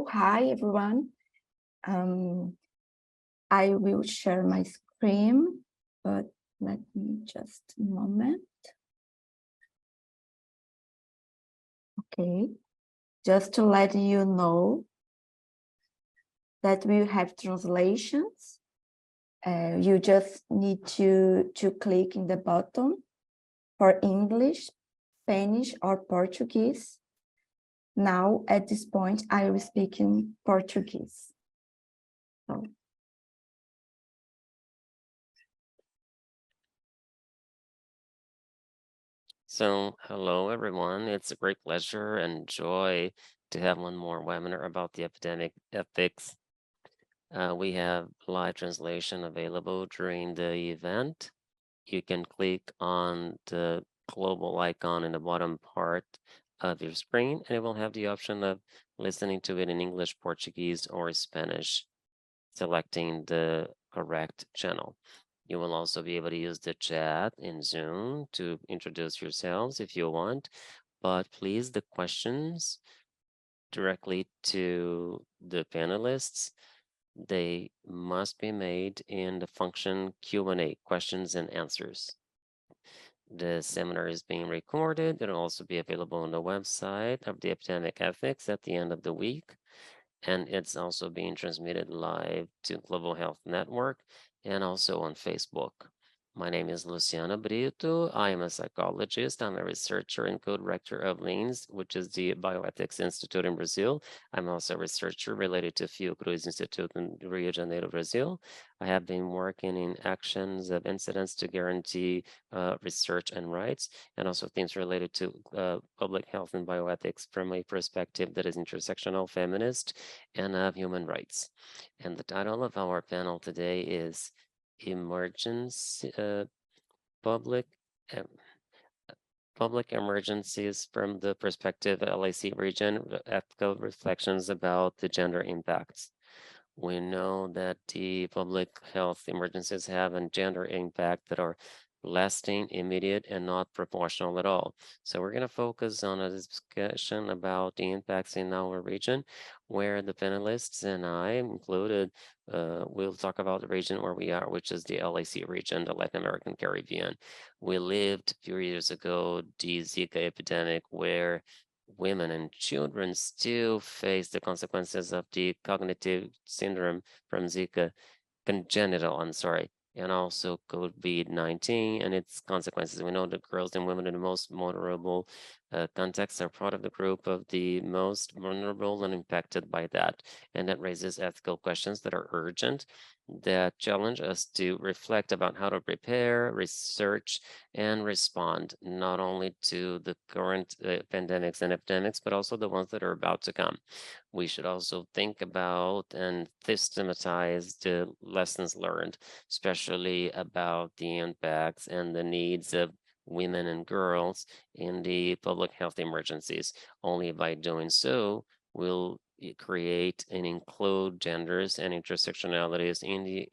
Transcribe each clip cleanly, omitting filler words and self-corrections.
Hello, hi everyone. I will share my screen, but let me just a moment. Okay, just to let you know that we have translations. You just need to click in the button for English, Spanish, or Portuguese. Now, at this point, I will speak in Portuguese. So, hello everyone. It's a great pleasure and joy to have one more webinar about the epidemic ethics. We have live translation available during the event. You can click on the global icon in the bottom part of your screen, and it will have the option of listening to it in English, Portuguese, or Spanish, selecting the correct channel. You will also be able to use the chat in Zoom to introduce yourselves if you want, but please, the questions directly to the panelists, they must be made in the function Q&A, questions and answers. The seminar is being recorded. It'll also be available on the website of the Epidemic Ethics at the end of the week. And it's also being transmitted live to Global Health Network and also on Facebook. My name is Luciana Brito. I am a psychologist. I'm a researcher and co-director of LINS, which is the Bioethics Institute in Brazil. I'm also a researcher related to Fiocruz Institute in Rio de Janeiro, Brazil. I have been working in actions of incidents to guarantee research and rights, and also things related to public health and bioethics from a perspective that is intersectional, feminist, and of human rights. And the title of our panel today is Emergency public emergencies from the perspective of LAC region, ethical reflections about the gender impacts. We know that the public health emergencies have a gender impact that are lasting, immediate, and not proportional at all. So we're going to focus on a discussion about the impacts in our region, where the panelists and I included, we'll talk about the region where we are, which is the LAC region, the Latin American Caribbean. We lived a few years ago the Zika epidemic, where women and children still face the consequences of the cognitive syndrome from Zika, congenital, I'm sorry, and also COVID-19 and its consequences. We know that girls and women in the most vulnerable contexts are part of the group of the most vulnerable and impacted by that. And that raises ethical questions that are urgent, that challenge us to reflect about how to prepare, research, and respond, not only to the current pandemics and epidemics, but also the ones that are about to come. We should also think about and systematize the lessons learned, especially about the impacts and the needs of women and girls in the public health emergencies. Only by doing so will create and include genders and intersectionalities in the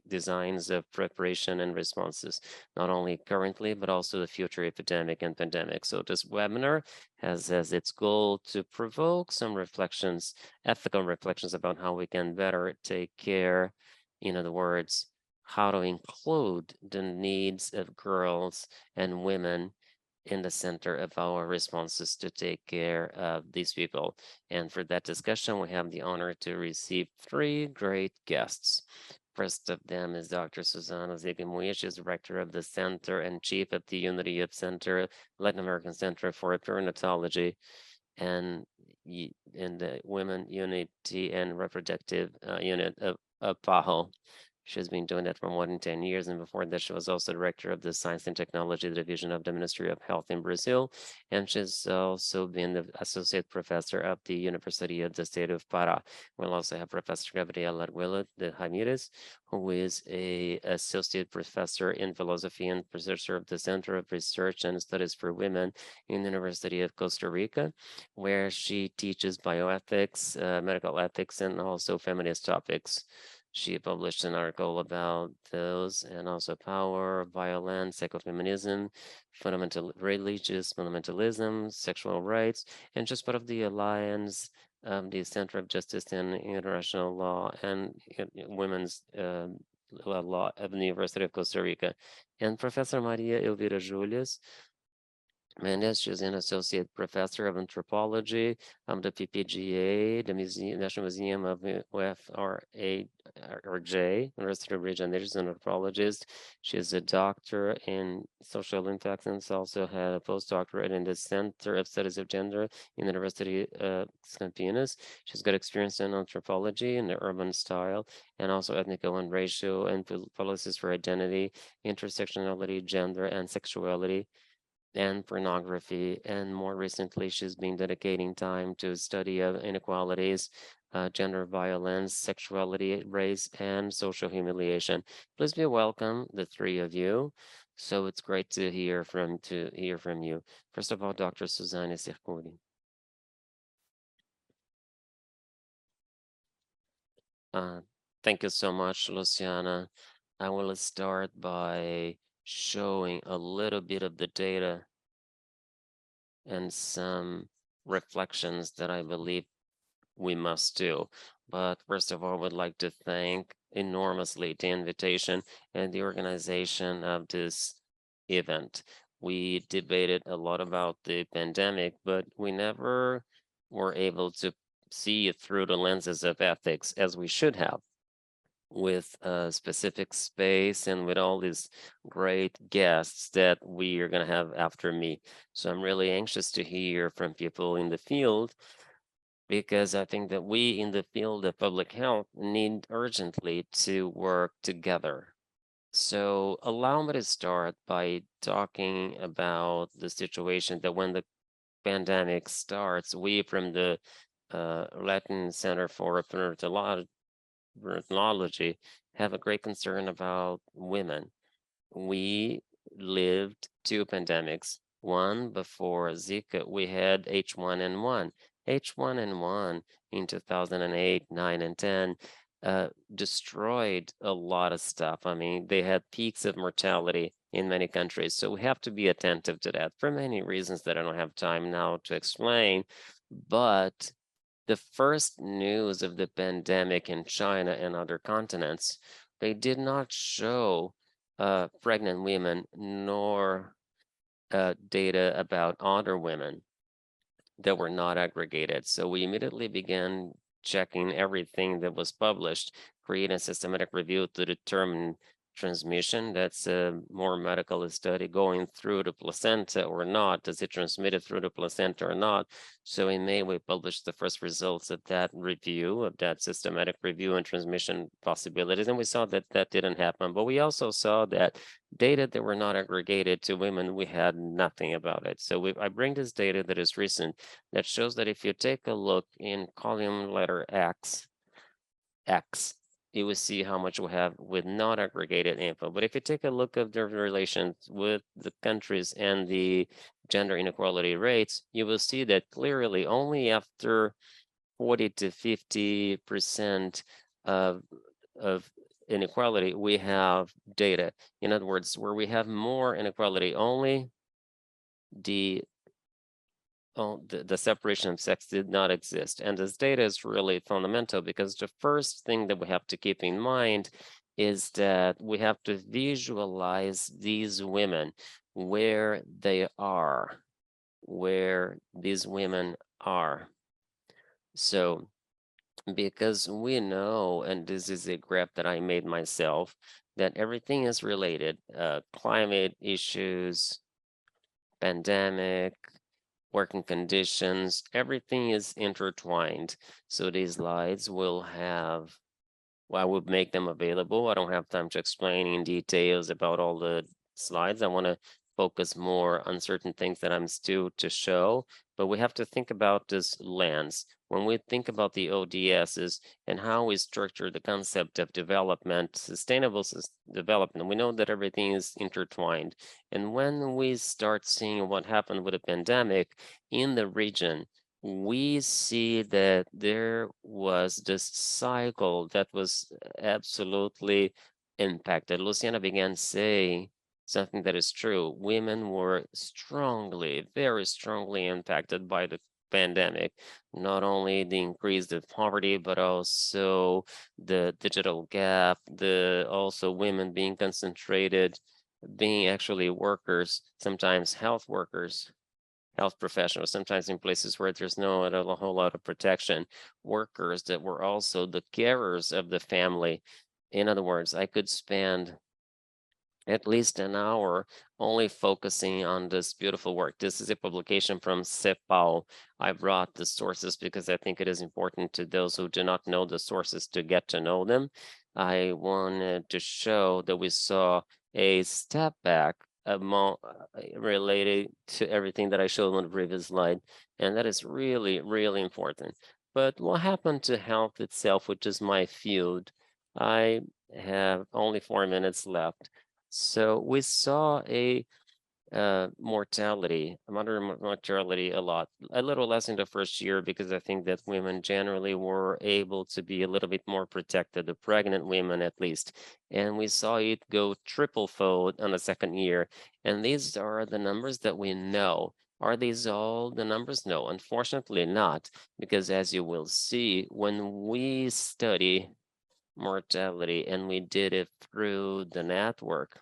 designs of preparation and responses, not only currently, but also the future epidemic and pandemic. So this webinar has as its goal to provoke some reflections, ethical reflections about how we can better take care, in other words, how to include the needs of girls and women in the center of our responses to take care of these people. And for that discussion, we have the honor to receive three great guests. First of them is Dr. Suzanne. She is director of the center and chief of the Unity of Center, Latin American Center for Perinatology, and in the Women Unity and Reproductive Unit of PAHO. She's been doing that for more than 10 years. And before that, she was also director of the Science and Technology Division of the Ministry of Health in Brazil. And she's also been the associate professor of the University of the State of Pará. We'll also have Professor Gabriela Arguedas-Ramírez, who is a associate professor in philosophy and professor of the Center of Research and Studies for Women in the University of Costa Rica, where she teaches bioethics, medical ethics, and also feminist topics. She published an article about those, and also power, violence, ecofeminism, fundamental religious fundamentalism, sexual rights, and just part of the Alliance of the Center of Justice and International Law and Women's Law at the University of Costa Rica, and Professor Maria Elvira Julius Mendes. She's an associate professor of anthropology of the PPGA, the National Museum of UFRJ, University of Rio de Janeiro. She's an anthropologist. She's a doctor in social impact and also had a postdoctorate in the Center of Studies of Gender in the University of Campinas. She's got experience in anthropology in the urban style and also ethnical and racial and policies for identity, intersectionality, gender, and sexuality and pornography. And more recently, she's been dedicating time to study of inequalities, gender violence, sexuality, race, and social humiliation. Please be welcome, the three of you. So it's great to hear from you. First of all, Dr. Suzanne Serruya. Thank you so much, Luciana. I will start by showing a little bit of the data and some reflections that I believe we must do. But first of all, I would like to thank enormously the invitation and the organization of this event. We debated a lot about the pandemic, but we never were able to see it through the lenses of ethics as we should have, with a specific space and with all these great guests that we are going to have after me. So I'm really anxious to hear from people in the field, because I think that we in the field of public health need urgently to work together. So allow me to start by talking about the situation that when the pandemic starts, we from the Latin Center for Ethnology have a great concern about women. We lived two pandemics. One before Zika, we had H1N1. H1N1 in 2008, 9, and 10 destroyed a lot of stuff. I mean, they had peaks of mortality in many countries. So we have to be attentive to that for many reasons that I don't have time now to explain. But the first news of the pandemic in China and other continents, they did not show pregnant women nor data about other women that were not aggregated. So we immediately began checking everything that was published, creating a systematic review to determine transmission. That's a more medical study going through the placenta or not. Does it transmit it through the placenta or not? So in May, we published the first results of that review, of that systematic review and transmission possibilities. And we saw that that didn't happen. But we also saw that data that were not aggregated to women, we had nothing about it. So I bring this data that is recent that shows that if you take a look in column letter X, you will see how much we have with not aggregated info. But if you take a look at the relations with the countries and the gender inequality rates, you will see that clearly only after 40 to 50% of inequality, we have data. In other words, where we have more inequality, only the separation of sex did not exist. And this data is really fundamental, because the first thing that we have to keep in mind is that we have to visualize these women where they are, where these women are. So, because we know, and this is a graph that I made myself, that everything is related, climate issues, pandemic, working conditions, everything is intertwined. So these slides will have, well, I would make them available. I don't have time to explain in details about all the slides. I want to focus more on certain things that I'm still to show, but we have to think about this lens. When we think about the ODSs and how we structure the concept of development, sustainable development, we know that everything is intertwined. And when we start seeing what happened with the pandemic in the region, we see that there was this cycle that was absolutely impacted. Luciana began saying something that is true. Women were strongly, very strongly impacted by the pandemic, not only the increase of poverty, but also the digital gap, also women being concentrated, being actually workers, sometimes health workers, health professionals, sometimes in places where there's not a whole lot of protection, workers that were also the carers of the family. In other words, I could spend at least an hour only focusing on this beautiful work. This is a publication from CEPAL. I brought the sources because I think it is important to those who do not know the sources to get to know them. I wanted to show that we saw a step back among, related to everything that I showed on the previous slide, and that is really, really important. But what happened to health itself, which is my field? I have only 4 minutes left. So we saw a mortality, moderate mortality a little less in the first year, because I think that women generally were able to be a little bit more protected, the pregnant women at least. And we saw it go triple fold on the second year. And these are the numbers that we know. Are these all the numbers? No, unfortunately not, because as you will see, when we study mortality and we did it through the network,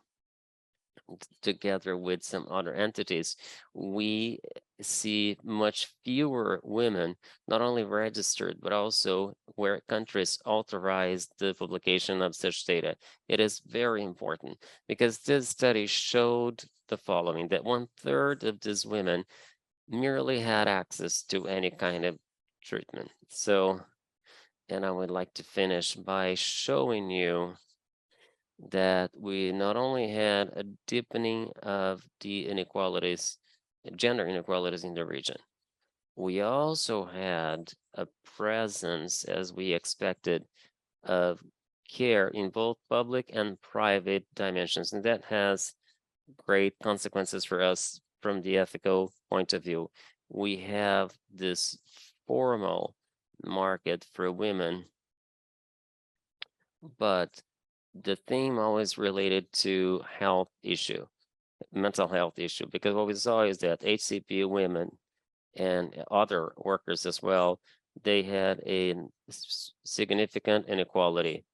together with some other entities, we see much fewer women, not only registered, but also where countries authorize the publication of such data. It is very important because this study showed the following, that 1/3 of these women merely had access to any kind of treatment. So, and I would like to finish by showing you that we not only had a deepening of the inequalities, gender inequalities in the region, we also had a presence, as we expected, of care in both public and private dimensions. And that has great consequences for us from the ethical point of view. We have this formal market for women, but the theme always related to health issue, mental health issue, because what we saw is that HCP women and other workers as well, they had a significant inequality.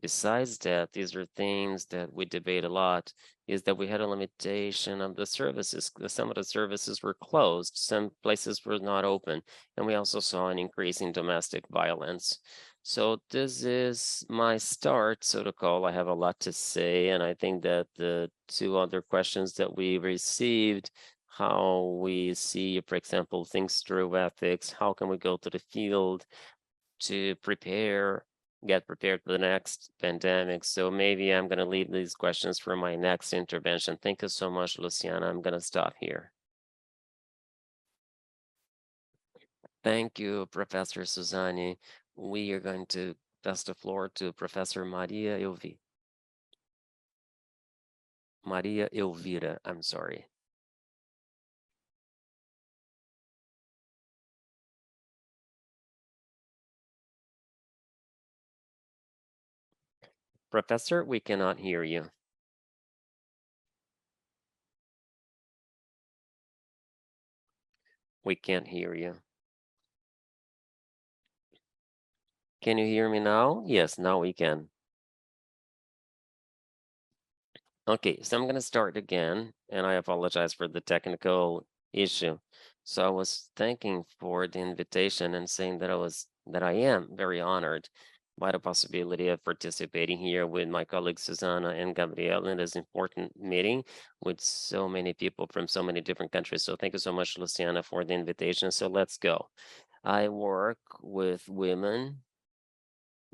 Besides that, these are things that we debate a lot, is that we had a limitation of the services. Some of the services were closed, some places were not open, and we also saw an increase in domestic violence. So this is my start, so to call. I have a lot to say, and I think that the two other questions that we received, how we see, for example, things through ethics, how can we go to the field to get prepared for the next pandemic. So maybe I'm going to leave these questions for my next intervention. Thank you so much, Luciana. I'm going to stop here. Thank you, Professor Suzanne. We are going to pass the floor to Professor Maria Elvira, I'm sorry. Professor, we cannot hear you. We can't hear you. Can you hear me now? Yes, now we can. Okay, so I'm going to start again, and I apologize for the technical issue. So I was thanking for the invitation and saying that I am very honored by the possibility of participating here with my colleagues Suzanne and Gabriela in this important meeting with so many people from so many different countries. So thank you so much, Luciana, for the invitation. So let's go. I work with women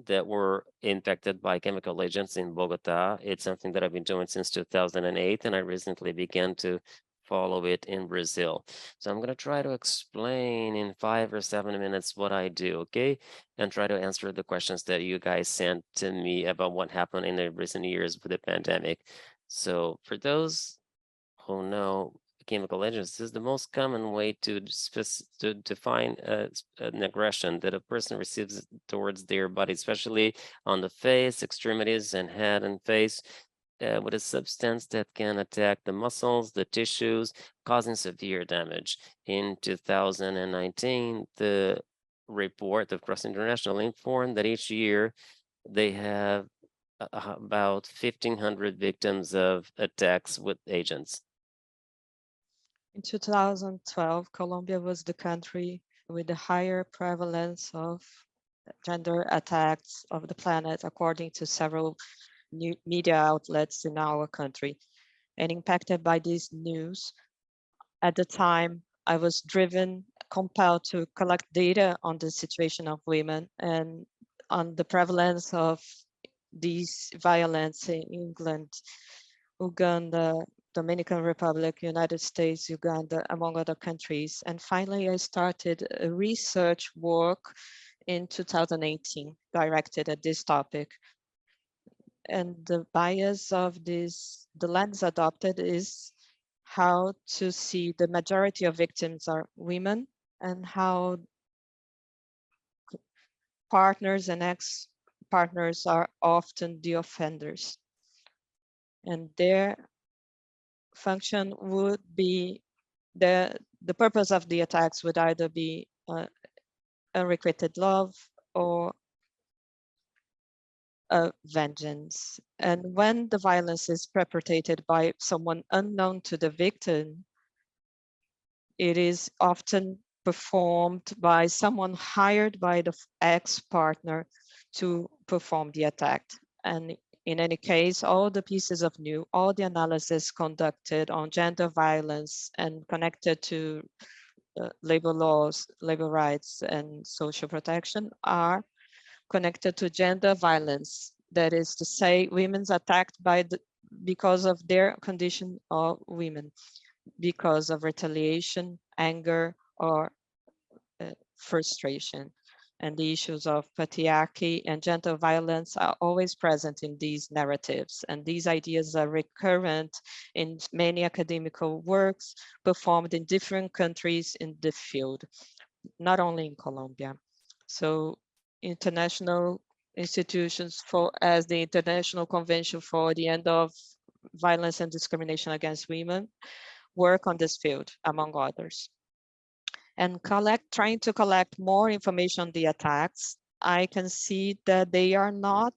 that were infected by chemical agents in Bogota. It's something that I've been doing since 2008, and I recently began to follow it in Brazil. So I'm going to try to explain in 5 or 7 minutes what I do, okay? And try to answer the questions that you guys sent to me about what happened in the recent years with the pandemic. So for those who know, chemical agents is the most common way to define an aggression that a person receives towards their body, especially on the face, extremities, and head and face. with a substance that can attack the muscles, the tissues, causing severe damage. In 2019, the report of Cross International informed that each year they have about 1,500 victims of attacks with agents. In 2012, Colombia was the country with the higher prevalence of gender attacks of the planet, according to several new media outlets in our country. And impacted by this news, at the time, I was compelled to collect data on the situation of women and on the prevalence of these violence in England, Uganda, Dominican Republic, United States, Uganda, among other countries. And finally, I started a research work in 2018 directed at this topic. And the bias of this, the lens adopted is how to see the majority of victims are women and how partners and ex-partners are often the offenders. And their function would be, the purpose of the attacks would either be unrequited love or vengeance. And when the violence is perpetrated by someone unknown to the victim, it is often performed by someone hired by the ex-partner to perform the attack. And in any case, all the pieces of news, all the analysis conducted on gender violence and connected to labor laws, labor rights, and social protection are connected to gender violence. That is to say, women's attacked because of their condition of women, because of retaliation, anger, or frustration. And the issues of patriarchy and gender violence are always present in these narratives. And these ideas are recurrent in many academical works performed in different countries in the field, not only in Colombia. So international institutions as the International Convention for the End of Violence and Discrimination Against Women work on this field, among others. And trying to collect more information on the attacks, I can see that they are not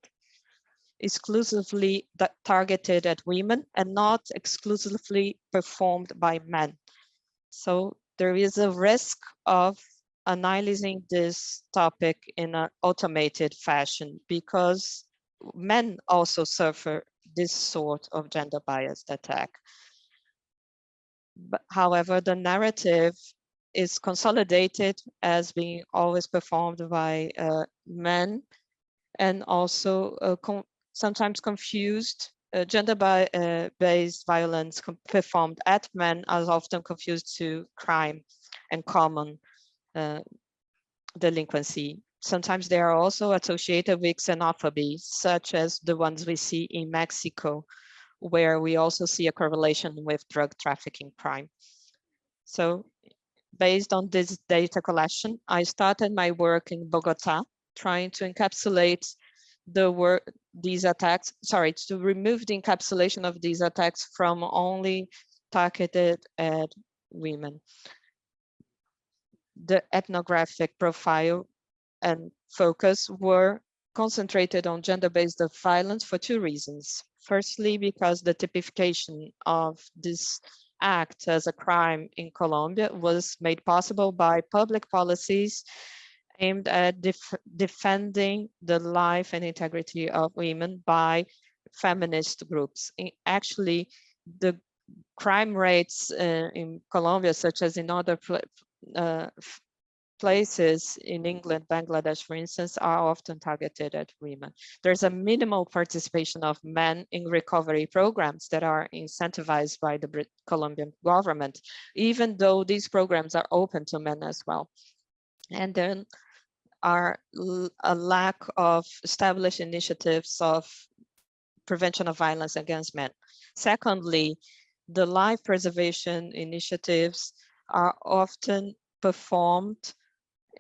exclusively targeted at women and not exclusively performed by men. So there is a risk of analyzing this topic in an automated fashion because men also suffer this sort of gender biased attack. But however, the narrative is consolidated as being always performed by men and also sometimes confused. Gender-based violence performed at men are often confused to crime and common delinquency. Sometimes they are also associated with xenophobia, such as the ones we see in Mexico, where we also see a correlation with drug trafficking crime. So based on this data collection, I started my work in Bogota, trying to encapsulate these attacks, to remove the encapsulation of these attacks from only targeted at women. The ethnographic profile and focus were concentrated on gender-based violence for two reasons. Firstly, because the typification of this act as a crime in Colombia was made possible by public policies aimed at defending the life and integrity of women by feminist groups. Actually, the crime rates in Colombia, such as in other places in England, Bangladesh, for instance, are often targeted at women. There's a minimal participation of men in recovery programs that are incentivized by the Colombian government, even though these programs are open to men as well. And then are a lack of established initiatives of prevention of violence against men. Secondly, the life preservation initiatives are often performed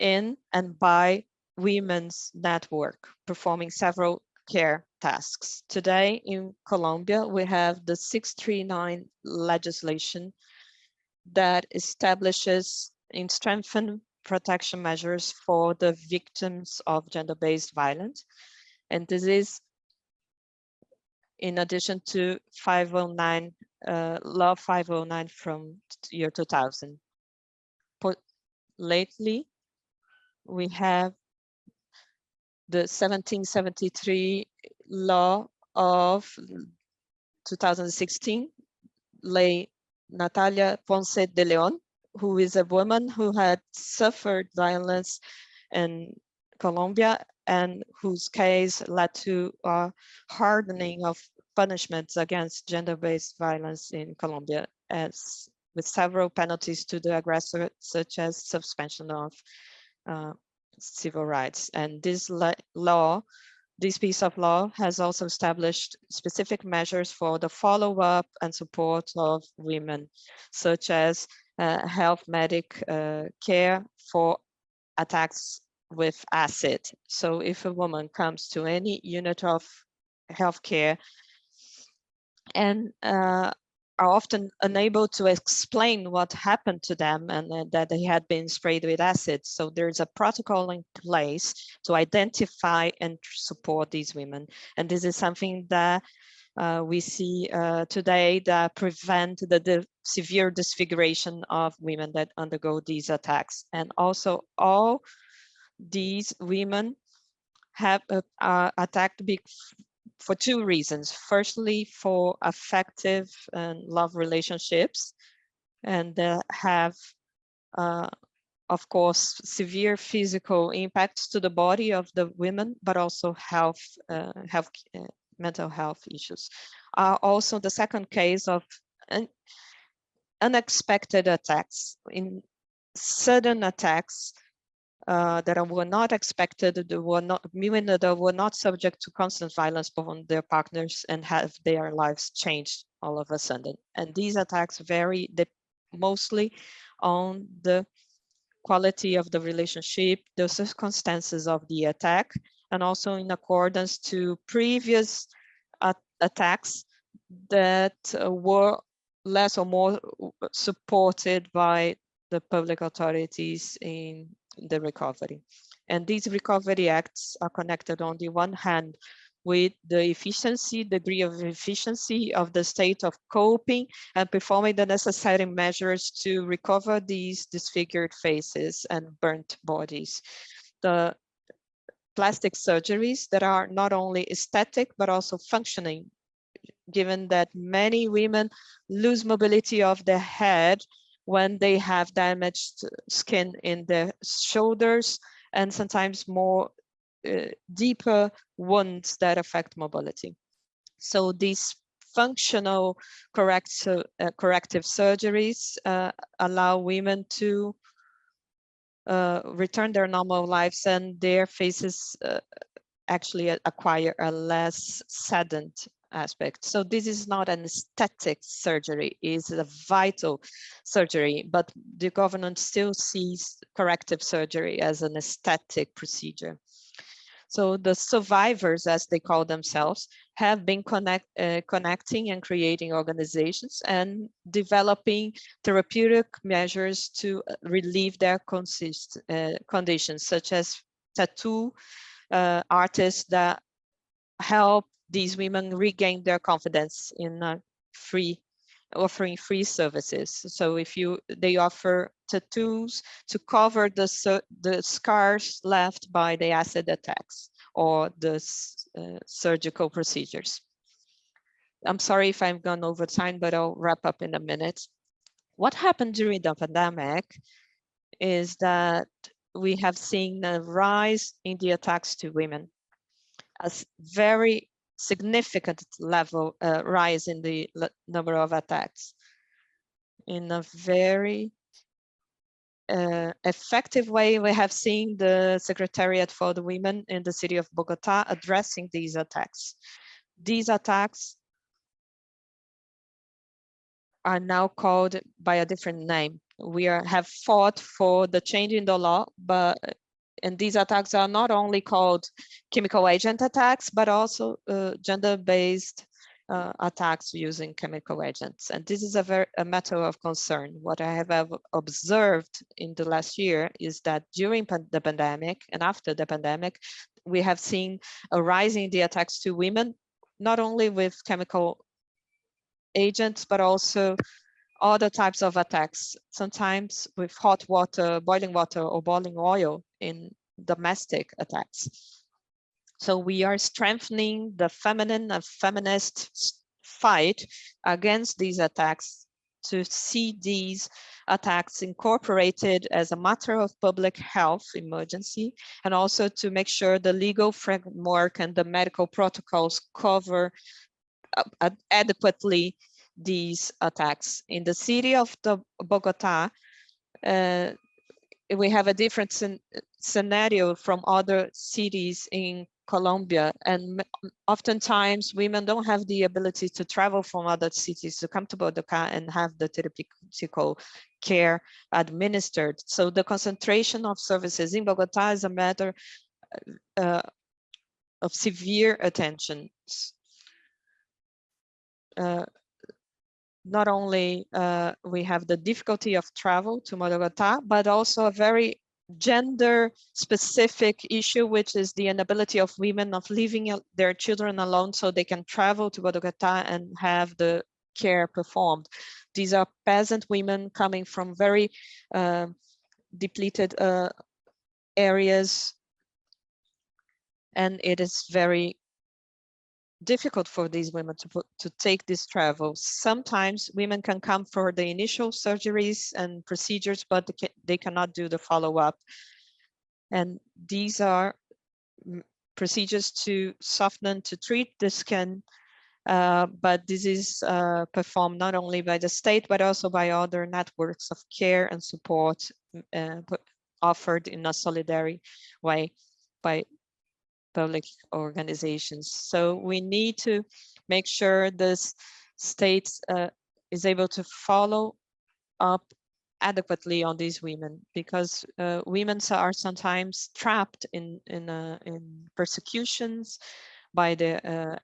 in and by women's network, performing several care tasks. Today in Colombia, we have the 639 legislation that establishes and strengthen protection measures for the victims of gender-based violence. And this is in addition to 509, Law 509 from year 2000. Lately, we have the 1773 law of 2016, Ley Natalia Ponce de Leon, who is a woman who had suffered violence in Colombia and whose case led to a hardening of punishments against gender-based violence in Colombia, as with several penalties to the aggressor, such as suspension of civil rights. And this law, this piece of law has also established specific measures for the follow-up and support of women, such as health medic care for attacks with acid. So if a woman comes to any unit of healthcare and are often unable to explain what happened to them and that they had been sprayed with acid. So there's a protocol in place to identify and support these women. And this is something that we see today that prevent the severe disfiguration of women that undergo these attacks. And also all these women have attacked for two reasons. Firstly, for affective and love relationships, and have, of course, severe physical impacts to the body of the women, but also mental health issues. Also, the second case of unexpected attacks, in sudden attacks that were not expected, women that were not subject to constant violence upon their partners and have their lives changed all of a sudden. And these attacks vary mostly on the quality of the relationship, the circumstances of the attack, and also in accordance to previous attacks that were less or more supported by the public authorities in the recovery. And these recovery acts are connected on the one hand with the degree of efficiency of the state of coping and performing the necessary measures to recover these disfigured faces and burnt bodies. The plastic surgeries that are not only aesthetic, but also functioning, given that many women lose mobility of their head when they have damaged skin in their shoulders, and sometimes more deeper wounds that affect mobility. So these functional corrective surgeries allow women to return their normal lives, and their faces actually acquire a less saddened aspect. So this is not an aesthetic surgery, it's a vital surgery, but the government still sees corrective surgery as an aesthetic procedure. So the survivors, as they call themselves, have been connecting and creating organizations and developing therapeutic measures to relieve their conditions, such as tattoo artists that help these women regain their confidence in offering free services. So they offer tattoos to cover the scars left by the acid attacks or the surgical procedures. I'm sorry if I've gone over time, but I'll wrap up in a minute. What happened during the pandemic is that we have seen a rise in the attacks to women, a very significant level rise in the number of attacks. In a very effective way, we have seen the Secretariat for the Women in the city of Bogota addressing these attacks. These attacks are now called by a different name. We have fought for the change in the law, but and these attacks are not only called chemical agent attacks, but also gender-based attacks using chemical agents. And this is a matter of concern. What I have observed in the last year is that during the pandemic and after the pandemic, we have seen a rise in the attacks to women, not only with chemical agents, but also other types of attacks, sometimes with hot water, boiling water, or boiling oil in domestic attacks. So we are strengthening the feminine and feminist fight against these attacks to see these attacks incorporated as a matter of public health emergency, and also to make sure the legal framework and the medical protocols cover adequately these attacks. In the city of Bogota, we have a different scenario from other cities in Colombia, and oftentimes women don't have the ability to travel from other cities to come to Bogota and have the therapeutical care administered. So the concentration of services in Bogota is a matter of severe attention. Not only we have the difficulty of travel to Bogota, but also a very gender-specific issue, which is the inability of women of leaving their children alone so they can travel to Bogota and have the care performed. These are peasant women coming from very depleted areas, and it is very difficult for these women to take this travel. Sometimes women can come for the initial surgeries and procedures, but they cannot do the follow-up. And these are procedures to soften, to treat the skin, but this is performed not only by the state, but also by other networks of care and support offered in a solidary way by public organizations. So we need to make sure this state is able to follow up adequately on these women, because women are sometimes trapped in persecutions by the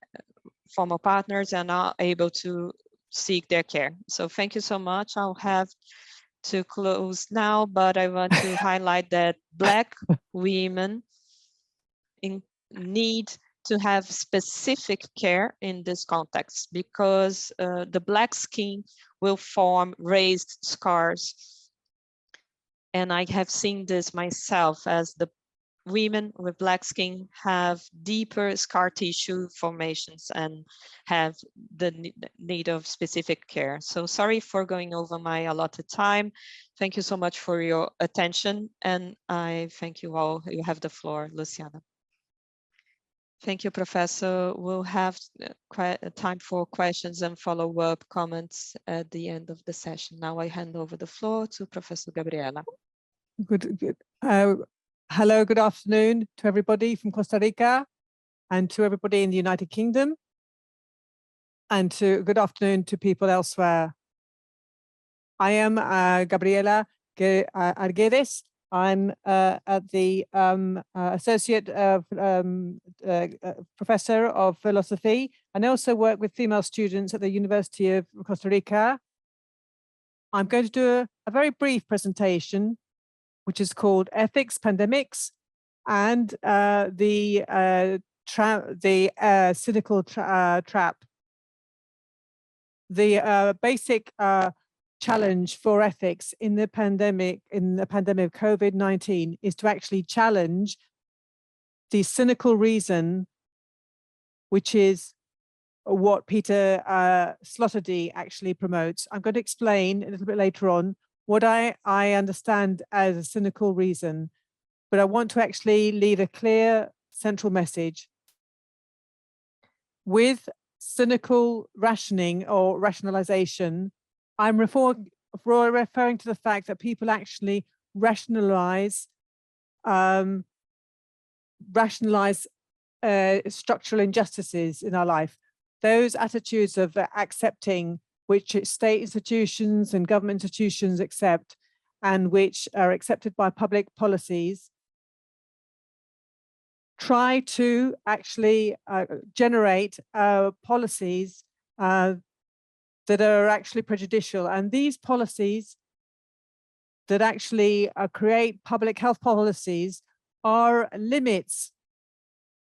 former partners and are able to seek their care. So thank you so much. I'll have to close now, but I want to highlight that Black women need to have specific care in this context, because the Black skin will form raised scars. And I have seen this myself, as the women with Black skin have deeper scar tissue formations and have the need of specific care. So sorry for going over my allotted time. Thank you so much for your attention. And I thank you all. You have the floor, Luciana. Thank you, Professor. We'll have time for questions and follow-up comments at the end of the session. Now I hand over the floor to Professor Gabriela. Good. Hello, good afternoon to everybody from Costa Rica and to everybody in the United Kingdom, and good afternoon to people elsewhere. I am Gabriela Arguedas. I'm at the Associate Professor of Philosophy, and I also work with female students at the University of Costa Rica. I'm going to do a very brief presentation, which is called Ethics, Pandemics, and the cynical trap. The basic challenge for ethics in the pandemic of COVID-19 is to actually challenge the cynical reason, which is what Peter Sloterdijk actually promotes. I'm going to explain a little bit later on what I understand as a cynical reason, but I want to actually leave a clear central message. With cynical rationing or rationalization, I'm referring to the fact that people actually rationalize structural injustices in our life. Those attitudes of accepting which state institutions and government institutions accept, and which are accepted by public policies, try to actually generate policies that are actually prejudicial. And these policies that actually create public health policies are limits.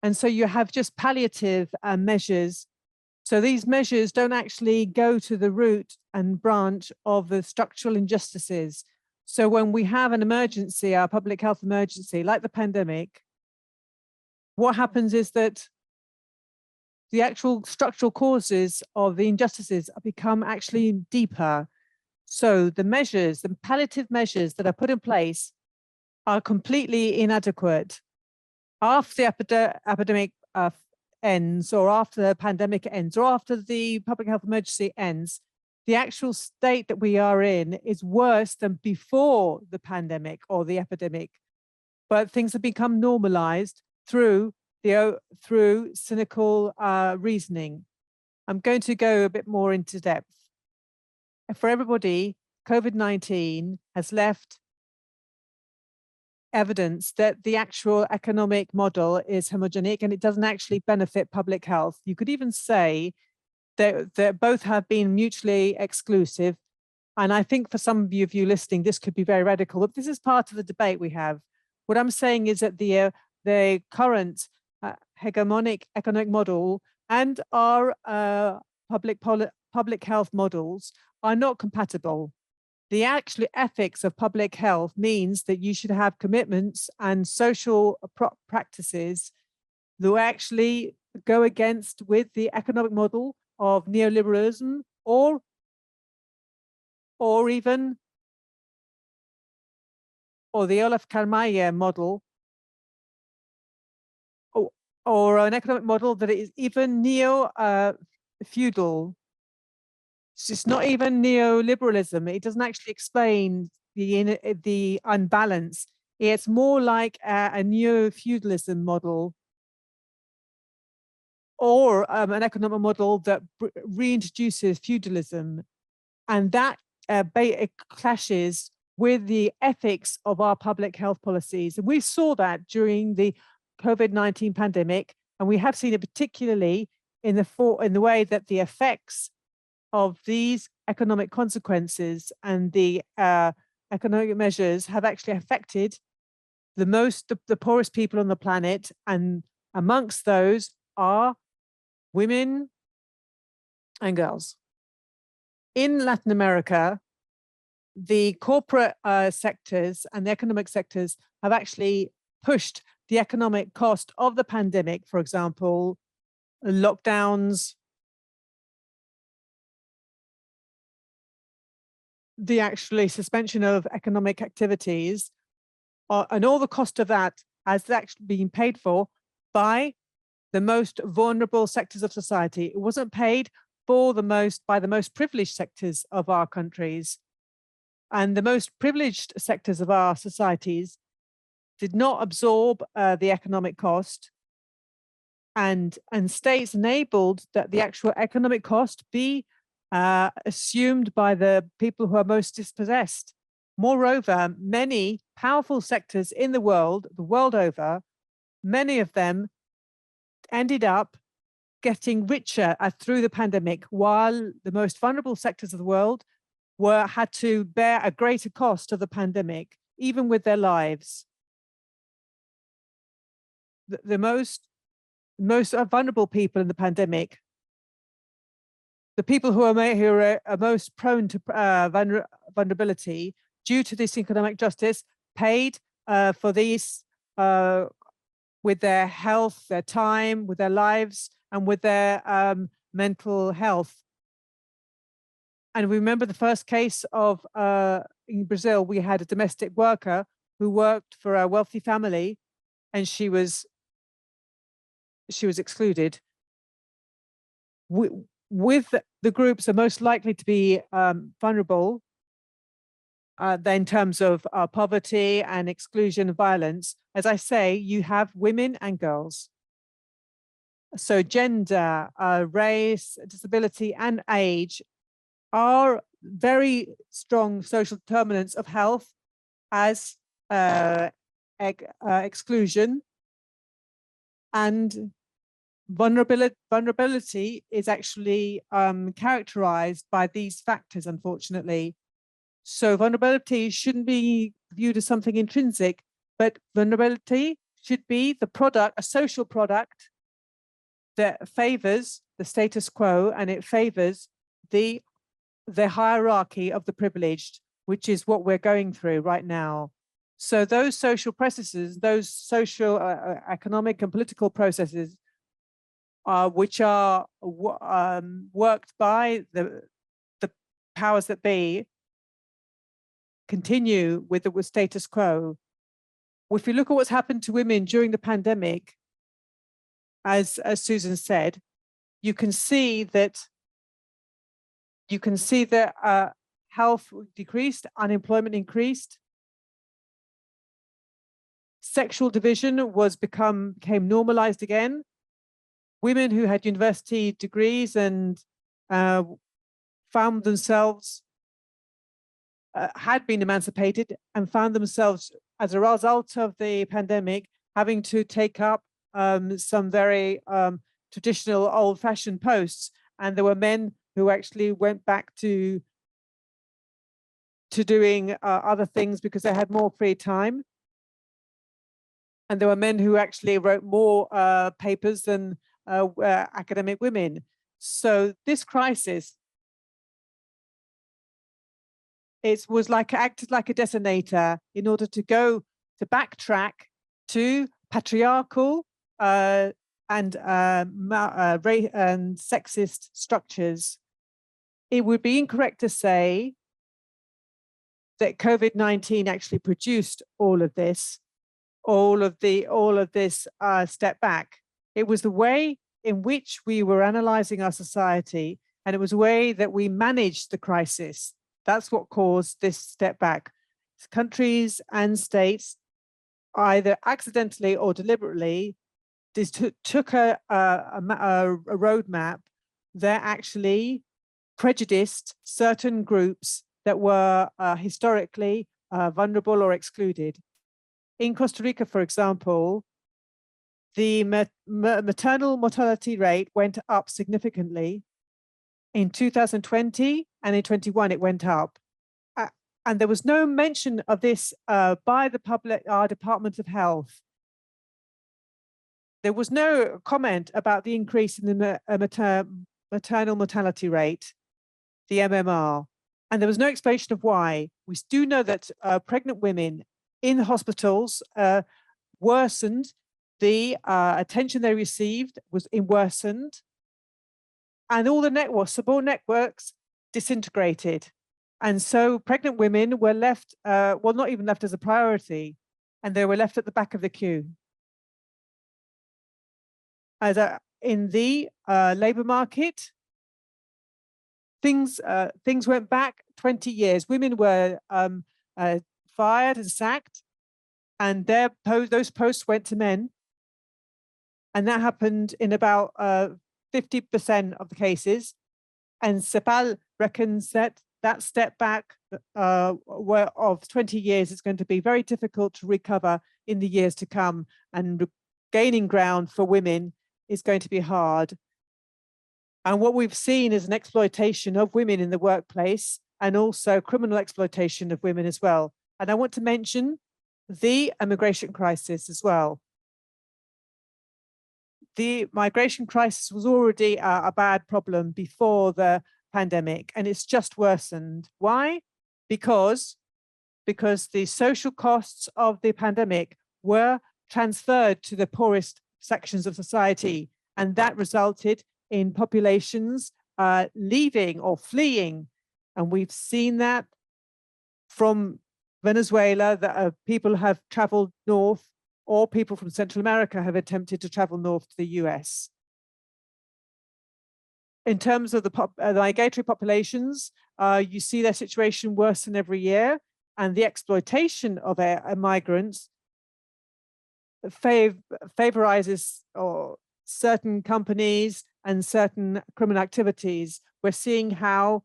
And so you have just palliative measures. So these measures don't actually go to the root and branch of the structural injustices. So when we have an emergency, a public health emergency, like the pandemic, what happens is that the actual structural causes of the injustices become actually deeper. So the measures, the palliative measures that are put in place are completely inadequate. After the epidemic ends, or after the pandemic ends, or after the public health emergency ends, the actual state that we are in is worse than before the pandemic or the epidemic. But things have become normalized through cynical reasoning. I'm going to go a bit more into depth. For everybody, COVID-19 has left evidence that the actual economic model is homogenic and it doesn't actually benefit public health. You could even say that both have been mutually exclusive. And I think for some of you listening, this could be very radical, but this is part of the debate we have. What I'm saying is that the current hegemonic economic model and our public health models are not compatible. The actual ethics of public health means that you should have commitments and social practices that actually go against with the economic model of neoliberalism or the Olaf Kalmaier model, or an economic model that is even neo-feudal. It's not even neoliberalism. It doesn't actually explain the unbalance. It's more like a neo-feudalism model, or an economic model that reintroduces feudalism. And that it clashes with the ethics of our public health policies. And we saw that during the COVID-19 pandemic, and we have seen it particularly in the way that the effects of these economic consequences and the economic measures have actually affected the poorest people on the planet, and amongst those are women and girls. In Latin America, the corporate sectors and the economic sectors have actually pushed the economic cost of the pandemic, for example, lockdowns, the actually suspension of economic activities, and all the cost of that has actually been paid for by the most vulnerable sectors of society. It wasn't paid for by the most privileged sectors of our countries. And the most privileged sectors of our societies did not absorb the economic cost, and states enabled that the actual economic cost be assumed by the people who are most dispossessed. Moreover, many powerful sectors in the world over, many of them ended up getting richer through the pandemic, while the most vulnerable sectors of the world had to bear a greater cost of the pandemic, even with their lives. The most vulnerable people in the pandemic, the people who are most prone to vulnerability due to this economic justice, paid for these with their health, their time, with their lives, and with their mental health. And we remember the first case of in Brazil, we had a domestic worker who worked for a wealthy family, and she was excluded. With the groups are most likely to be vulnerable in terms of poverty and exclusion and violence. As I say, you have women and girls. So gender, race, disability, and age are very strong social determinants of health as exclusion. And vulnerability is actually characterized by these factors, unfortunately. So vulnerability shouldn't be viewed as something intrinsic, but vulnerability should be the product, a social product that favors the status quo, and it favors the hierarchy of the privileged, which is what we're going through right now. So those social processes, those social, economic and political processes, which are worked by the powers that be, continue with the status quo. If you look at what's happened to women during the pandemic, as Susan said, you can see that health decreased, unemployment increased, sexual division became normalized again. Women who had university degrees and found themselves had been emancipated and found themselves, as a result of the pandemic, having to take up some very traditional old-fashioned posts. And there were men who actually went back to doing other things because they had more free time. And there were men who actually wrote more papers than academic women. So this crisis, acted like a detonator in order to backtrack to patriarchal and sexist structures. It would be incorrect to say that COVID-19 actually produced all of this step back. It was the way in which we were analyzing our society, and it was the way that we managed the crisis. That's what caused this step back. Countries and states, either accidentally or deliberately, took a roadmap that actually prejudiced certain groups that were historically vulnerable or excluded. In Costa Rica, for example, the maternal mortality rate went up significantly. In 2020 and in 21, it went up. And there was no mention of this by our Department of Health. There was no comment about the increase in the maternal mortality rate, the MMR. And there was no explanation of why. We do know that pregnant women in the hospitals worsened. The attention they received was worsened. And all the support networks disintegrated. And so pregnant women were left, well, not even left as a priority, and they were left at the back of the queue. In the labor market, things went back 20 years. Women were fired and sacked, and those posts went to men. And that happened in about 50% of the cases. And CEPAL reckons that step back of 20 years is going to be very difficult to recover in the years to come. And gaining ground for women is going to be hard. And what we've seen is an exploitation of women in the workplace, and also criminal exploitation of women as well. And I want to mention the immigration crisis as well. The migration crisis was already a bad problem before the pandemic, and it's just worsened. Why? Because the social costs of the pandemic were transferred to the poorest sections of society, and that resulted in populations leaving or fleeing. And we've seen that from Venezuela, that people have traveled north, or people from Central America have attempted to travel north to the US. In terms of the migratory populations, you see their situation worsen every year, and the exploitation of migrants favorizes certain companies and certain criminal activities. We're seeing how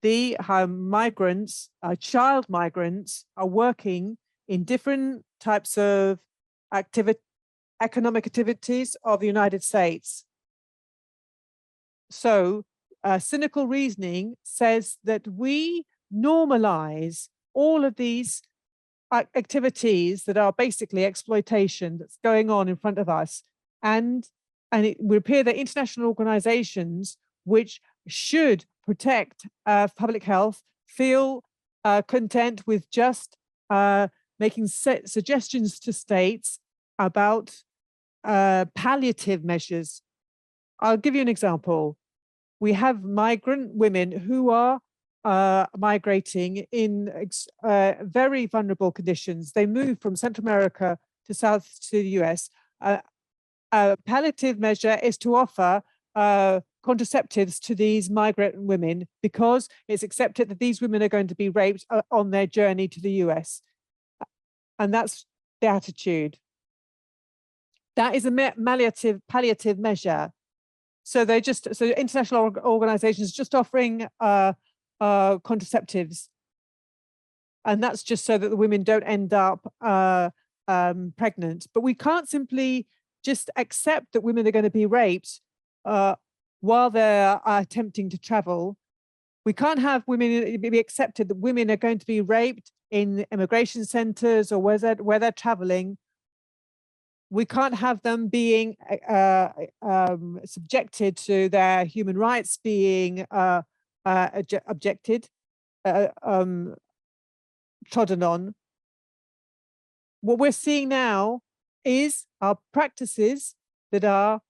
migrants, child migrants, are working in different types of economic activities of the United States. So cynical reasoning says that we normalize all of these activities that are basically exploitation that's going on in front of us. And it would appear that international organizations which should protect public health feel content with just making suggestions to states about palliative measures. I'll give you an example. We have migrant women who are migrating in very vulnerable conditions. They move from Central America to the US. A palliative measure is to offer contraceptives to these migrant women because it's accepted that these women are going to be raped on their journey to the US. And that's the attitude. That is a palliative measure. So international organizations just offering contraceptives. And that's just so that the women don't end up pregnant. But we can't simply just accept that women are going to be raped while they're attempting to travel. We can't have women be accepted that women are going to be raped in immigration centers or where they're traveling. We can't have them being subjected to their human rights being trodden on. What we're seeing now is our practices that are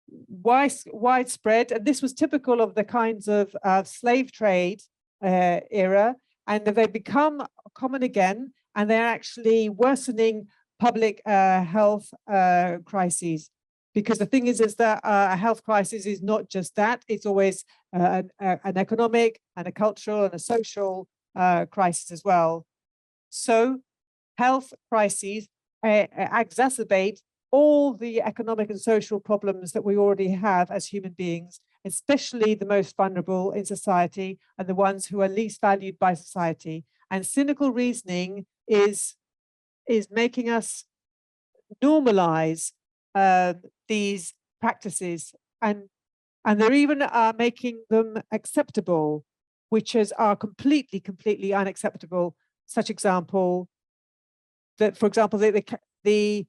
widespread, and this was typical of the kinds of slave trade era, and they become common again, and they're actually worsening public health crises. Because the thing is that a health crisis is not just that, it's always an economic and a cultural and a social crisis as well. So health crises exacerbate all the economic and social problems that we already have as human beings, especially the most vulnerable in society and the ones who are least valued by society. And cynical reasoning is making us normalize these practices, and they're even making them acceptable, which are completely unacceptable. Such example that, for example, the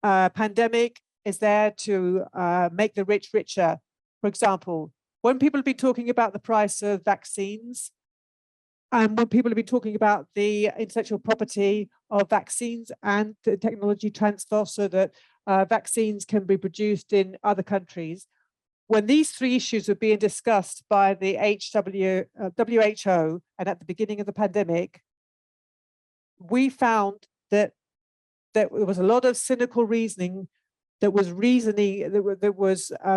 pandemic is there to make the rich richer. For example, when people have been talking about the price of vaccines, and when people have been talking about the intellectual property of vaccines and the technology transfer so that vaccines can be produced in other countries, when these three issues were being discussed by the WHO and at the beginning of the pandemic, we found that there was a lot of cynical reasoning that was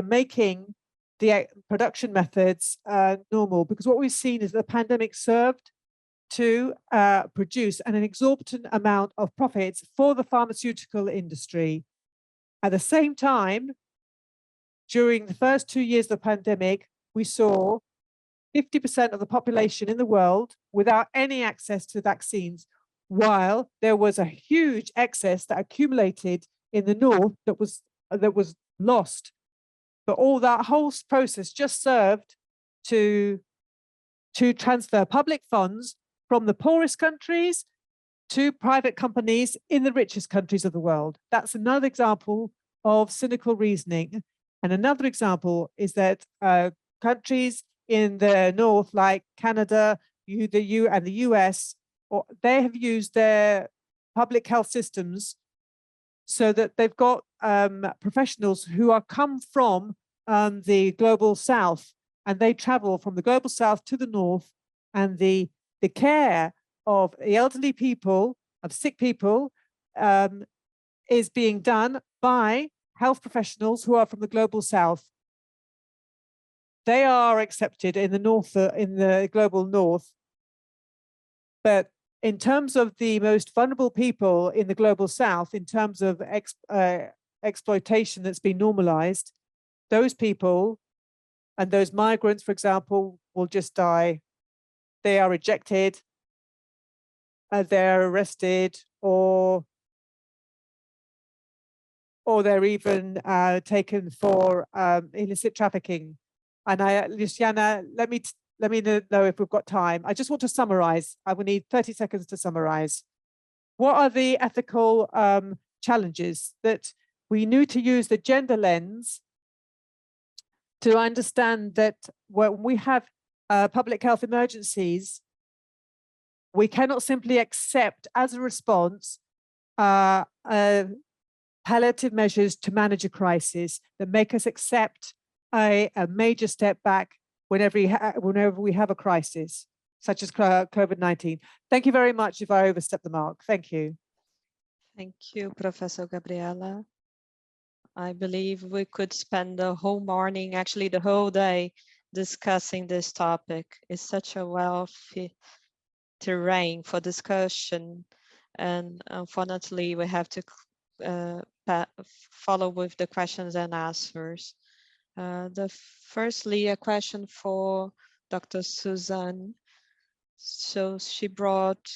making the production methods normal, because what we've seen is the pandemic served to produce an exorbitant amount of profits for the pharmaceutical industry. At the same time, during the first 2 years of the pandemic, we saw 50% of the population in the world without any access to vaccines, while there was a huge excess that accumulated in the north that was lost. But all that whole process just served to transfer public funds from the poorest countries to private companies in the richest countries of the world. That's another example of cynical reasoning. And another example is that countries in the north, like Canada, and the US, they have used their public health systems so that they've got professionals who are come from the global south, and they travel from the global south to the north, and the care of the elderly people, of sick people, is being done by health professionals who are from the global south. They are accepted in the north, in the global north, but in terms of the most vulnerable people in the global south, in terms of exploitation that's been normalized, those people and those migrants, for example, will just die. They are rejected, they're arrested, or or they're even taken for illicit trafficking. And Luciana, let me know if we've got time. I just want to summarize. I will need 30 seconds to summarize. What are the ethical challenges that we need to use the gender lens to understand that when we have public health emergencies, we cannot simply accept as a response palliative measures to manage a crisis that make us accept a major step back whenever we have a crisis, such as COVID-19. Thank you very much if I overstepped the mark. Thank you. Thank you, Professor Gabriela. I believe we could spend the whole morning, actually the whole day, discussing this topic. It's such a wealthy terrain for discussion, and unfortunately we have to follow with the questions and answers. Firstly, a question for Dr. Suzanne. So she brought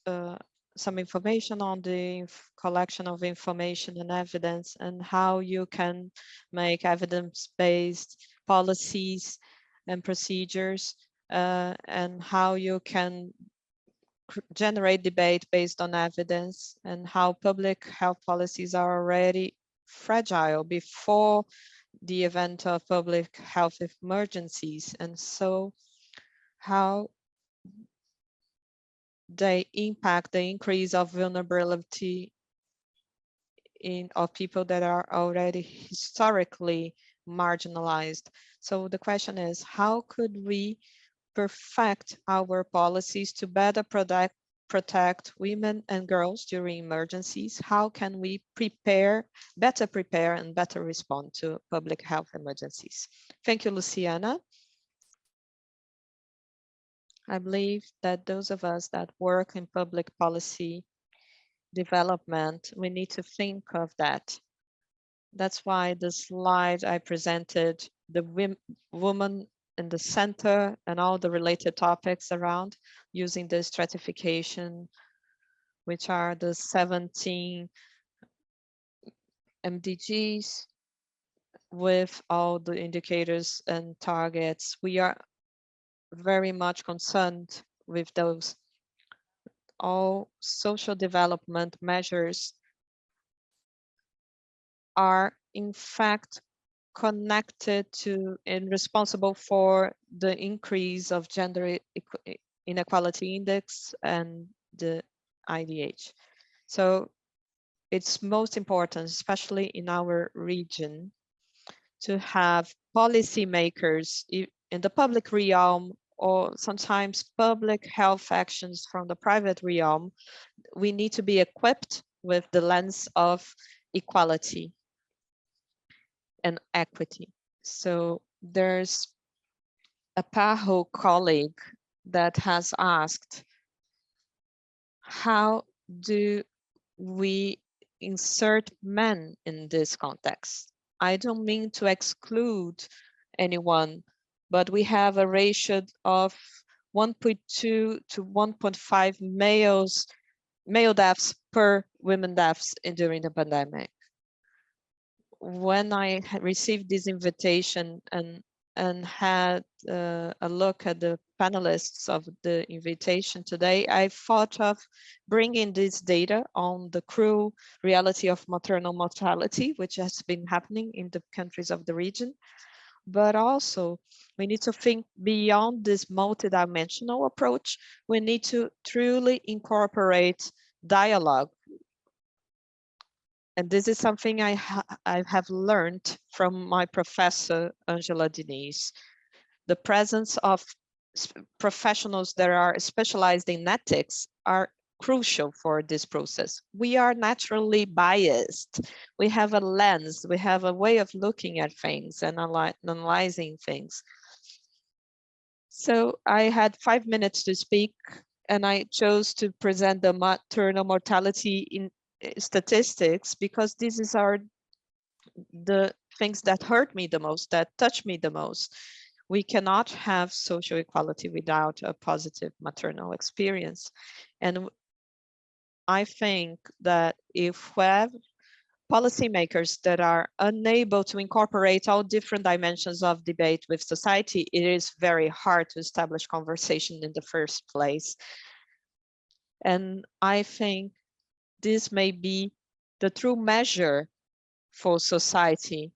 some information on the collection of information and evidence, and how you can make evidence-based policies and procedures, and how you can generate debate based on evidence, and how public health policies are already fragile before the event of public health emergencies, and so how they impact the increase of vulnerability of people that are already historically marginalized. So the question is, how could we perfect our policies to better protect women and girls during emergencies? How can we better prepare and better respond to public health emergencies? Thank you, Luciana. I believe that those of us that work in public policy development, we need to think of that. That's why the slide I presented, the woman in the center and all the related topics around, using the stratification, which are the 17 MDGs with all the indicators and targets. We are very much concerned with those. All social development measures are in fact connected to and responsible for the increase of gender inequality index and the IDH. So it's most important, especially in our region, to have policymakers in the public realm, or sometimes public health actions from the private realm. We need to be equipped with the lens of equality and equity. So there's a PAHO colleague that has asked, how do we insert men in this context? I don't mean to exclude anyone, but we have a ratio of 1.2 to 1.5 male deaths per women deaths during the pandemic. When I received this invitation and had a look at the panelists of the invitation today, I thought of bringing this data on the cruel reality of maternal mortality, which has been happening in the countries of the region. But also, we need to think beyond this multidimensional approach. We need to truly incorporate dialogue. And this is something I have learned from my professor, Angela Diniz. The presence of professionals that are specialized in ethics are crucial for this process. We are naturally biased. We have a lens, we have a way of looking at things and analyzing things. So I had 5 minutes to speak, and I chose to present the maternal mortality in statistics because this is the things that hurt me the most, that touch me the most. We cannot have social equality without a positive maternal experience. And I think that if we have policymakers that are unable to incorporate all different dimensions of debate with society, it is very hard to establish conversation in the first place. And I think this may be the true measure for society.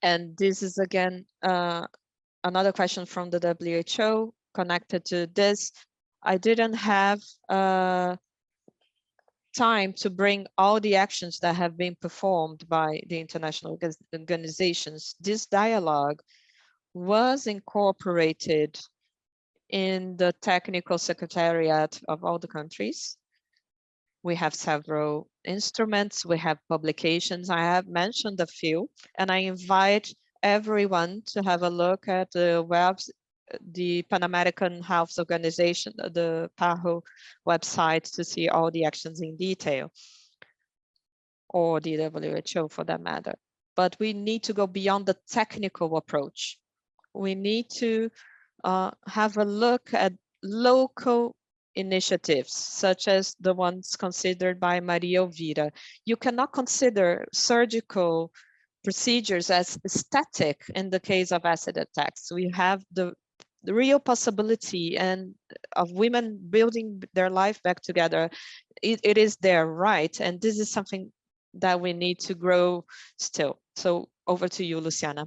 And this is again, another question from the WHO connected to this. I didn't have time to bring all the actions that have been performed by the international organizations. This dialogue was incorporated in the technical secretariat of all the countries. We have several instruments, we have publications. I have mentioned a few, and I invite everyone to have a look at the the Pan American Health Organization, the PAHO website, to see all the actions in detail, or the WHO for that matter. But we need to go beyond the technical approach. We need to have a look at local initiatives, such as the ones considered by Maria Elvira. You cannot consider surgical procedures as static in the case of acid attacks. We have the real possibility and of women building their life back together. It is their right, and this is something that we need to grow still. So over to you, Luciana.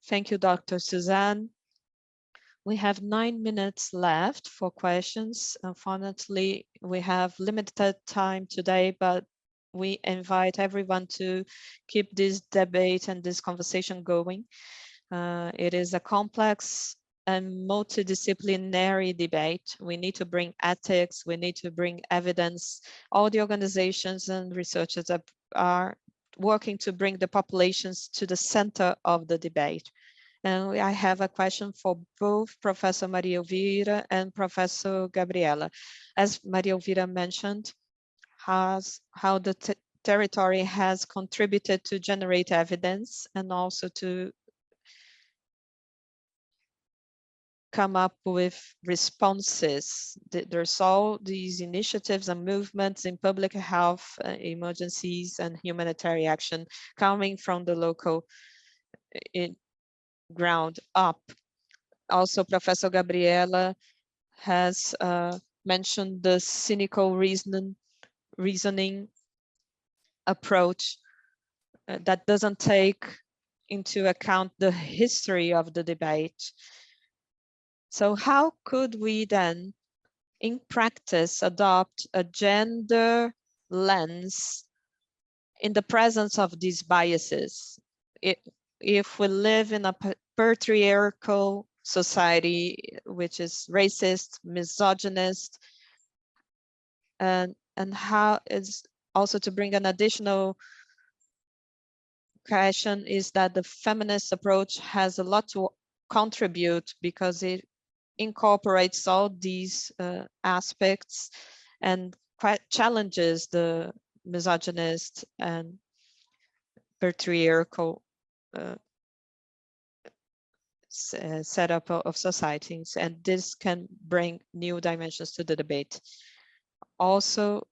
Thank you, Dr. Suzanne. We have 9 minutes left for questions. Unfortunately, we have limited time today, but we invite everyone to keep this debate and this conversation going. It is a complex and multidisciplinary debate. We need to bring ethics, we need to bring evidence. All the organizations and researchers are working to bring the populations to the center of the debate. And I have a question for both Professor Maria Elvira and Professor Gabriela. As Maria Elvira mentioned, how the territory has contributed to generate evidence and also to come up with responses. There's all these initiatives and movements in public health, emergencies, and humanitarian action coming from the local ground up. Also, Professor Gabriela has mentioned the cynical reasoning approach that doesn't take into account the history of the debate. So how could we then, in practice, adopt a gender lens in the presence of these biases? If we live in a patriarchal society, which is racist, misogynist, and how is also to bring an additional question is that the feminist approach has a lot to contribute because it incorporates all these aspects and challenges the misogynist and patriarchal setup of societies, and this can bring new dimensions to the debate. Also,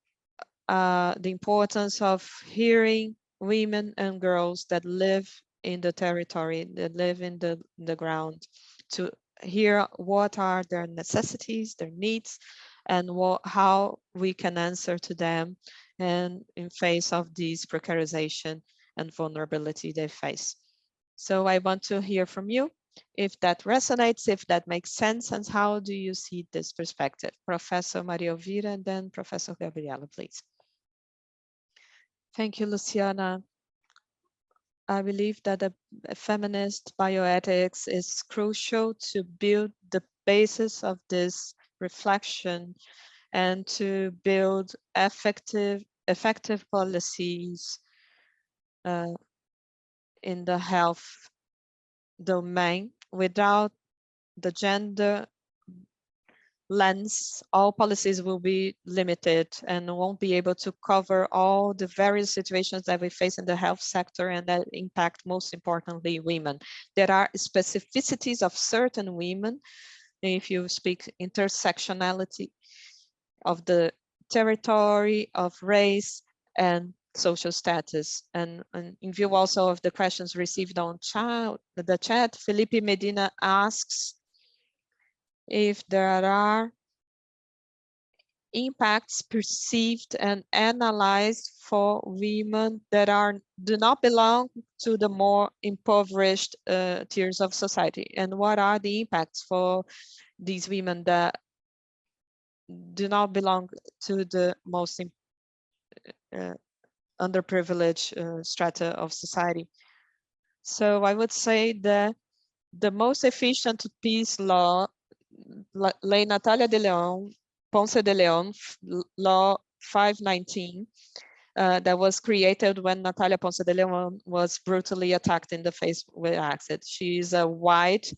the importance of hearing women and girls that live in the territory, that live in the ground, to hear what are their necessities, their needs, and how we can answer to them, and in face of this precarization and vulnerability they face. So I want to hear from you, if that resonates, if that makes sense, and how do you see this perspective? Professor Maria Elvira and then Professor Gabriela, please. Thank you, Luciana. I believe that a feminist bioethics is crucial to build the basis of this reflection and to build effective policies in the health domain. Without the gender lens, all policies will be limited and won't be able to cover all the various situations that we face in the health sector and that impact, most importantly, women. There are specificities of certain women. If you speak intersectionality of the territory, of race, and social status. And in view also of the questions received on the chat, Felipe Medina asks if there are impacts perceived and analyzed for women that do not belong to the more impoverished tiers of society, and what are the impacts for these women that do not belong to the most underprivileged strata of society. So I would say that the most efficient peace law, Lei Natalia de Leon, Ponce de Leon, Law 519, that was created when Natalia Ponce de Leon was brutally attacked in the face with acid. She is a white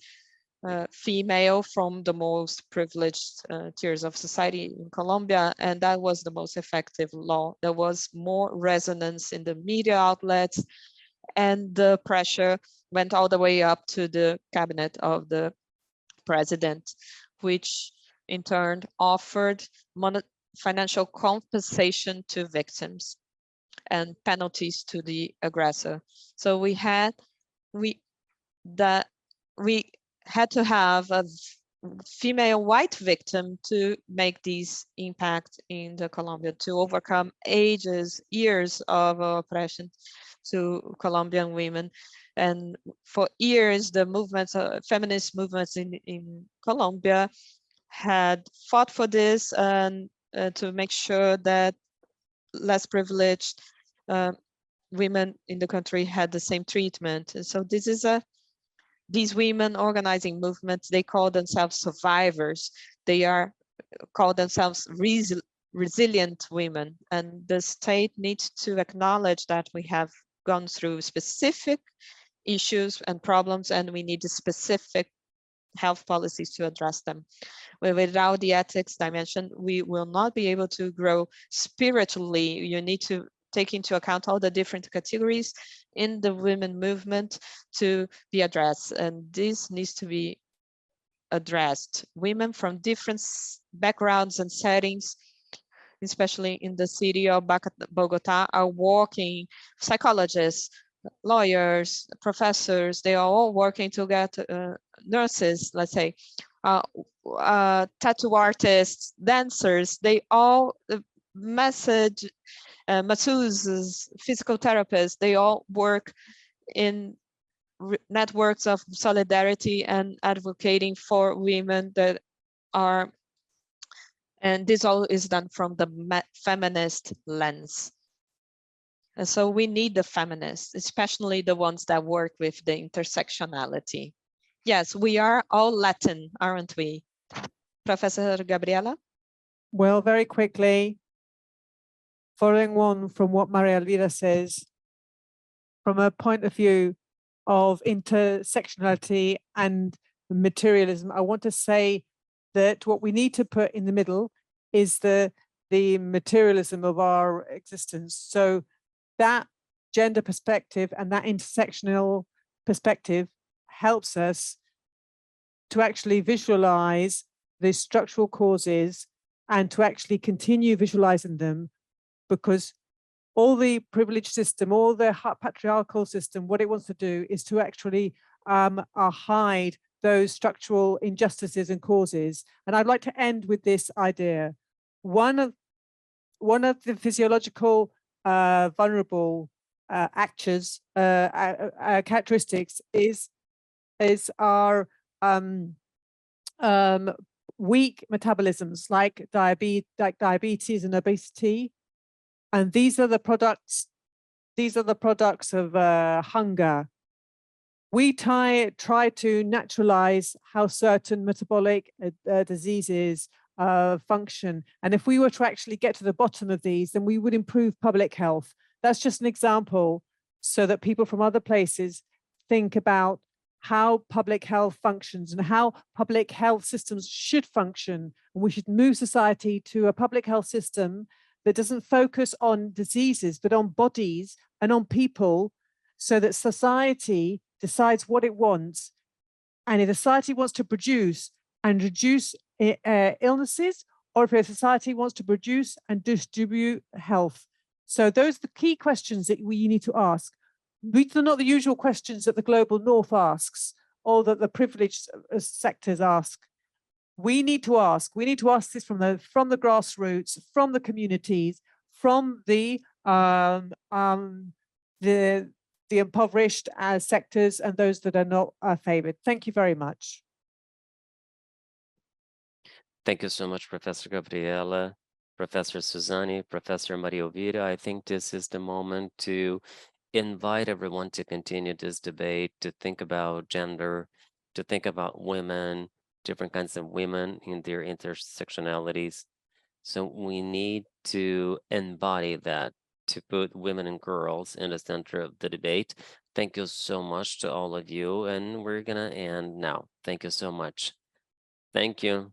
female from the most privileged tiers of society in Colombia, and that was the most effective law. There was more resonance in the media outlets, and the pressure went all the way up to the cabinet of the president, which in turn offered financial compensation to victims and penalties to the aggressor. So we had to have a female white victim to make this impact in the Colombia, to overcome years of oppression to Colombian women. And for years, the movements, feminist movements in Colombia had fought for this and to make sure that less privileged women in the country had the same treatment. And so this is these women organizing movements, they call themselves survivors. They call themselves resilient women. And the state needs to acknowledge that we have gone through specific issues and problems, and we need specific health policies to address them. Without the ethics dimension, we will not be able to grow spiritually. You need to take into account all the different categories in the women movement to be addressed, and this needs to be addressed. Women from different backgrounds and settings, especially in the city of Bogota, are working, psychologists, lawyers, professors, they are all working to get nurses, let's say, tattoo artists, dancers, they all masseuses, physical therapists, they all work in networks of solidarity and advocating for women that are, and this all is done from the feminist lens. And so we need the feminists, especially the ones that work with the intersectionality. Yes, we are all Latin, aren't we? Professor Gabriela? Well, very quickly, following on from what Maria Elvira says, from a point of view of intersectionality and materialism, I want to say that what we need to put in the middle is the materialism of our existence. So that gender perspective and that intersectional perspective helps us to actually visualize the structural causes and to actually continue visualizing them, because all the privilege system, all the patriarchal system, what it wants to do is to actually hide those structural injustices and causes. And I'd like to end with this idea. One of the physiological vulnerable actors, characteristics is our weak metabolisms, like diabetes and obesity. And these are the products of hunger. We try to naturalize how certain metabolic diseases function. And if we were to actually get to the bottom of these, then we would improve public health. That's just an example so that people from other places think about how public health functions and how public health systems should function. And we should move society to a public health system that doesn't focus on diseases, but on bodies and on people, so that society decides what it wants. And if society wants to produce and reduce illnesses, or if a society wants to produce and distribute health. So those are the key questions that we need to ask. These are not the usual questions that the global north asks or that the privileged sectors ask. We need to ask this from the grassroots, from the communities, from the impoverished sectors and those that are not favored. Thank you very much. Thank you so much, Professor Gabriela, Professor Suzanne, Professor Maria Elvira. I think this is the moment to invite everyone to continue this debate, to think about gender, to think about women, different kinds of women in their intersectionalities. So we need to embody that, to put women and girls in the center of the debate. Thank you so much to all of you, and we're gonna end now. Thank you so much. Thank you.